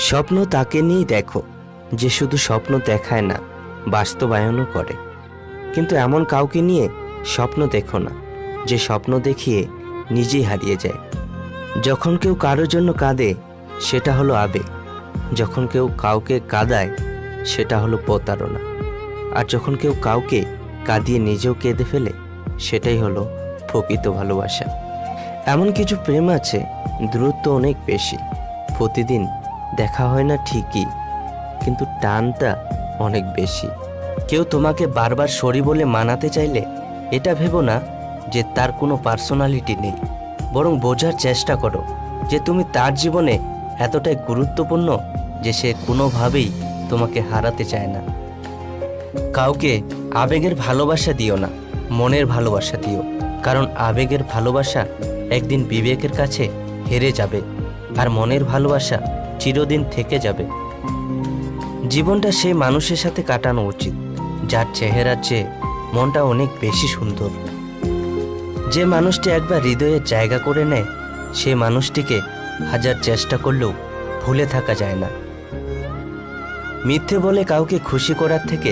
স্বপ্ন তাকে নিয়েই দেখো যে শুধু স্বপ্ন দেখায় না, বাস্তবায়নও করে। কিন্তু এমন কাউকে নিয়ে স্বপ্ন দেখো না যে স্বপ্ন দেখিয়ে নিজেই হারিয়ে যায়। যখন কেউ কারোর জন্য কাঁদে সেটা হলো আবেগ, যখন কেউ কাউকে কাঁদায় সেটা হলো প্রতারণা, আর যখন কেউ কাউকে কাঁদিয়ে নিজেও কেঁদে ফেলে সেটাই হলো প্রকৃত ভালোবাসা। এমন কিছু প্রেম আছে দূরত্ব অনেক বেশি, প্রতিদিন দেখা হয় না ঠিকই, কিন্তু টানটা অনেক বেশি। কেউ তোমাকে বারবার সরি বলে মানাতে চাইলে এটা ভেবো না যে তার কোনো পার্সোনালিটি নেই, বরং বোঝার চেষ্টা করো যে তুমি তার জীবনে এতটাই গুরুত্বপূর্ণ যে সে কোনোভাবেই তোমাকে হারাতে চায় না। কাউকে আবেগের ভালোবাসা দিও না, মনের ভালোবাসা দিও, কারণ আবেগের ভালোবাসা একদিন বিবেকের কাছে হেরে যাবে, আর মনের ভালোবাসা চিরদিন থেকে যাবে। জীবনটা সেই মানুষের সাথে কাটানো উচিত যার চেহারার চেয়ে মনটা অনেক বেশি সুন্দর। যে মানুষটি একবার হৃদয়ে জায়গা করে নেয় সেই মানুষটিকে হাজার চেষ্টা করলেও ভুলে থাকা যায় না। মিথ্যে বলে কাউকে খুশি করার থেকে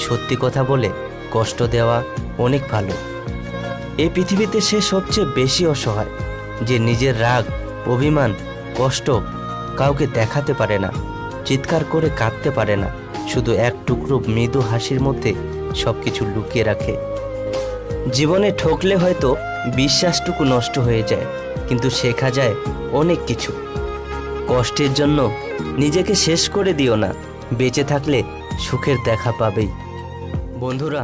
সত্যি কথা বলে কষ্ট দেওয়া অনেক ভালো। এই পৃথিবীতে সে সবচেয়ে বেশি অসহায় যে নিজের রাগ, অভিমান, কষ্ট কাউকে দেখাতে পারে না, চিৎকার করে কাঁদতে পারে না, শুধু এক টুকরো মৃদু হাসির মধ্যে সবকিছু লুকিয়ে রাখে। জীবনে ঠকলে হয়তো বিশ্বাসটুকু নষ্ট হয়ে যায়, কিন্তু শেখা যায় অনেক কিছু। কষ্টের জন্য নিজেকে শেষ করে দিও না, বেঁচে থাকলে সুখের দেখা পাবেই। বন্ধুরা,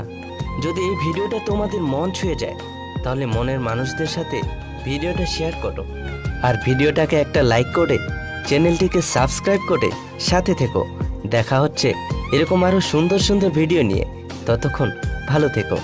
যদি এই ভিডিওটা তোমাদের মন ছুঁয়ে যায় তাহলে মনের মানুষদের সাথে ভিডিওটা শেয়ার করো, আর ভিডিওটাকে একটা লাইক করে চ্যানেলটিকে সাবস্ক্রাইব করে সাথে থেকো। দেখা হচ্ছে এরকম আরও সুন্দর সুন্দর ভিডিও নিয়ে, ততক্ষণ ভালো থেকো।